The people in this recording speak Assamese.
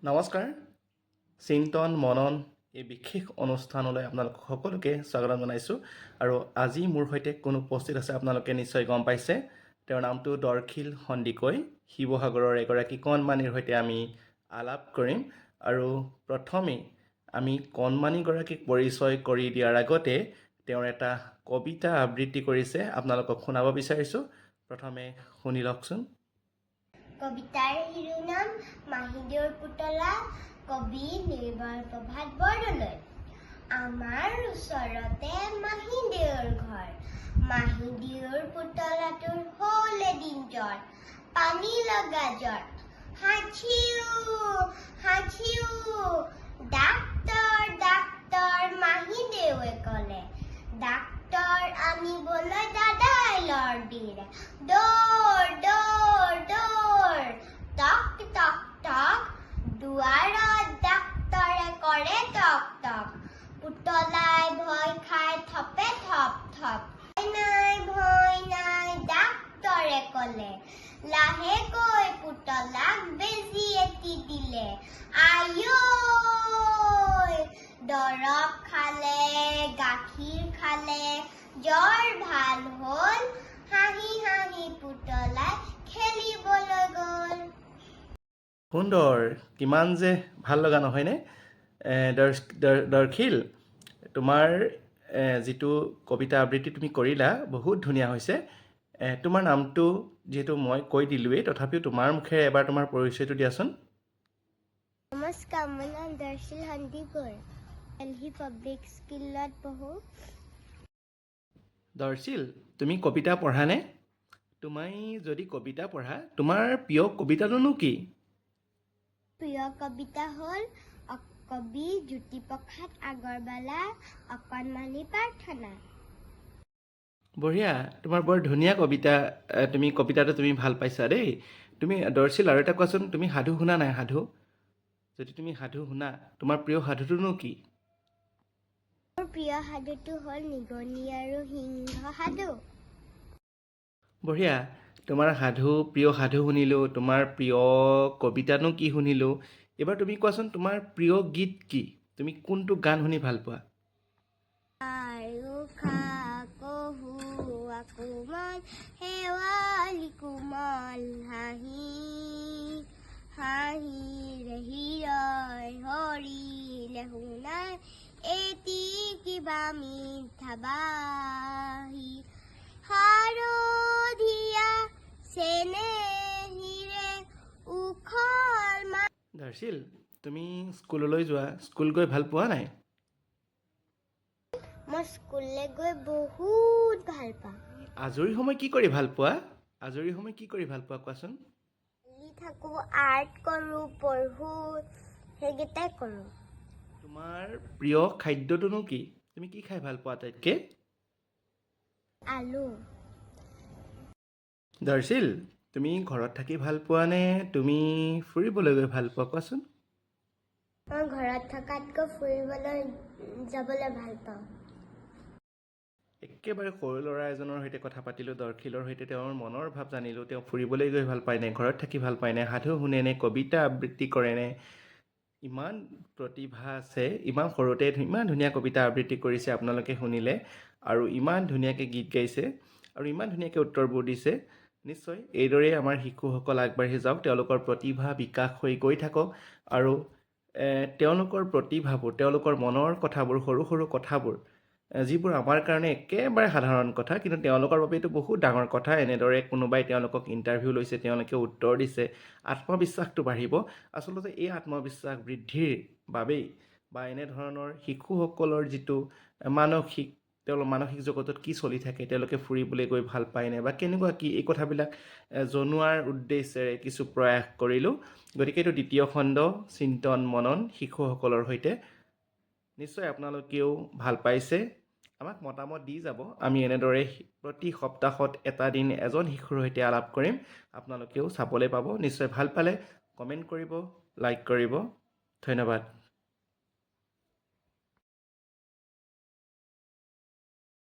নমস্কাৰ চিন্তন মনন এই বিশেষ অনুষ্ঠানলৈ আপোনালোক সকলোকে স্বাগতম জনাইছোঁ আৰু আজি মোৰ সৈতে কোন উপস্থিত আছে আপোনালোকে নিশ্চয় গম পাইছে তেওঁৰ নামটো দৰখিল সন্দিকৈ শিৱসাগৰৰ এগৰাকী কণমানিৰ সৈতে আমি আলাপ কৰিম আৰু প্ৰথমেই আমি কণমানিগৰাকীক পৰিচয় কৰি দিয়াৰ আগতে তেওঁৰ এটা কবিতা আবৃত্তি কৰিছে আপোনালোকক শুনাব বিচাৰিছোঁ প্ৰথমে শুনি লওকচোন কবিতাৰ শিৰোনাম মাহীদেউৰ পুতলা কবি নিৰ্মল প্ৰভাত বৰদলৈ আমাৰ ওচৰতে মাহীদেউৰ ঘৰ মাহীদেউৰ পুতলাটোৰ হ'ল এদিন জ্বৰ পানী লগা জ্বৰ হাঁচিও ডাক্তৰ ডাক্তৰ মাহীদেউৱে ক'লে ডাক্তৰ আনিবলৈ দাদাই লৰ দিলে দৌৰ দৌৰ দৌৰ টক টক টক দুৱাৰত ডাক্তৰে কৰে টক টক পুতলাই ভয় খাই থপে থপ থপ ভয় নাই ডাক্তৰে ক'লে লাহেকৈ পুতলাক বেজী এটি দিলে আইঐ দৰৱ খালে গাখীৰ খালে জ্বৰ ভাল হ'ল হাঁহি হাঁহি পুতলাই খেলিবলৈ গ'ল সুন্দৰ কিমান যে ভাল লগা নহয়নে দৰখিল তোমাৰ যিটো কবিতা আবৃত্তি তুমি কৰিলা বহুত ধুনীয়া হৈছে তোমাৰ নামটো যিহেতু মই কৈ দিলোঁৱেই তথাপিও তোমাৰ মুখেৰে এবাৰ তোমাৰ পৰিচয়টো দিয়াচোন নমস্কাৰ মোৰ নাম দৰখিল সন্দিকৈ দিল্লী পাব্লিক স্কুলত পঢ়োঁ দৰখিল তুমি কবিতা পঢ়ানে তুমি যদি কবিতা পঢ়া তোমাৰ প্ৰিয় কবিতাটোনো কি প্ৰিয় কবিতা হ'ল কবি জ্যোতিপ্ৰসাদ আগৰৱালাৰ অকণমানি প্ৰাৰ্থনা বঢ়িয়া তোমাৰ বৰ ধুনীয়া কবিতা তুমি কবিতাটো তুমি ভাল পাইছা দেই তুমি দৰখিল আৰু এটা কোৱাচোন তুমি সাধু শুনা নাই সাধু যদি তুমি সাধু শুনা তোমাৰ প্ৰিয় সাধুটোনো কি মোৰ প্ৰিয় সাধুটো হ'ল নিগনি আৰু সিংহ সাধু বঢ়িয়া তোমাৰ প্ৰিয় সাধু শুনিলোঁ তোমাৰ প্ৰিয় কবিতানো কি শুনিলোঁ এইবাৰ তুমি কোৱাচোন তোমাৰ প্ৰিয় গীত কি তুমি কোনটো গান শুনি ভাল পোৱা শেৱালি কোমল হাঁহি হৰিলে শুনাই এটি কিবা মিঠা বাঁহী হালধীয়া চেনেহীৰে উখল দৰখিল তুমি স্কুললৈ যোৱা স্কুল গৈ ভাল পোৱা নাই মই স্কুললৈ গৈ বহুত ভাল পাওঁ আজৰি সময় কি কৰি ভাল পোৱা কোৱাচোন থাকোঁ আৰ্ট কৰোঁ পঢ়োঁ সেইকেইটাই কৰোঁ তোমাৰ প্ৰিয় খাদ্যটোনো কি তুমি কি খাই ভাল পোৱা আটাইতকৈ আলু দৰখিল তুমি ঘৰত থাকি ভাল পোৱা নে তুমি ফুৰিবলৈ গৈ ভাল পোৱা কোৱাচোন মই ঘৰত থকাতকৈ ফুৰিবলৈ যাবলৈ ভাল পাওঁ একেবাৰে সৰু ল'ৰা এজনৰ সৈতে কথা পাতিলোঁ দৰখিলৰ সৈতে তেওঁৰ মনৰ ভাৱ জানিলোঁ তেওঁ ফুৰিবলৈ গৈ ভাল পায়নে ঘৰত থাকি ভাল পায়নে সাধু শুনেনে কবিতা আবৃত্তি কৰেনে ইমান প্ৰতিভা আছে ইমান সৰুতে ইমান ধুনীয়া কবিতা আবৃত্তি কৰিছে আপোনালোকে শুনিলে আৰু ইমান ধুনীয়াকৈ গীত গাইছে আৰু ইমান ধুনীয়াকৈ উত্তৰবোৰ দিছে নিশ্চয় এইদৰেই আমাৰ শিশুসকল আগবাঢ়ি যাওক তেওঁলোকৰ প্ৰতিভা বিকাশ হৈ গৈ থাকক আৰু তেওঁলোকৰ প্ৰতিভাবোৰ তেওঁলোকৰ মনৰ কথাবোৰ সৰু সৰু কথাবোৰ যিবোৰ আমাৰ কাৰণে একেবাৰে সাধাৰণ কথা কিন্তু তেওঁলোকৰ বাবে এইটো বহুত ডাঙৰ কথা এনেদৰে কোনোবাই তেওঁলোকক ইণ্টাৰভিউ লৈছে তেওঁলোকে উত্তৰ দিছে আত্মবিশ্বাসটো বাঢ়িব আচলতে এই আত্মবিশ্বাস বৃদ্ধিৰ বাবেই বা এনেধৰণৰ শিশুসকলৰ যিটো মানসিক জগতত কি চলি থাকে তেওঁলোকে ফুৰিবলৈ গৈ ভাল পায়নে বা কেনেকুৱা কি এই কথাবিলাক জনোৱাৰ উদ্দেশ্যেৰে কিছু প্ৰয়াস কৰিলোঁ গতিকে এইটো দ্বিতীয় খণ্ড চিন্তন মনন শিশুসকলৰ সৈতে নিশ্চয় আপোনালোকেও ভাল পাইছে আমাক মতামত দি যাব আমি এনেদৰে প্ৰতি সপ্তাহত এটা দিন এজন শিশুৰ সৈতে আলাপ কৰিম আপোনালোকেও চাবলৈ পাব নিশ্চয় ভাল পালে কমেণ্ট কৰিব লাইক কৰিব ধন্যবাদ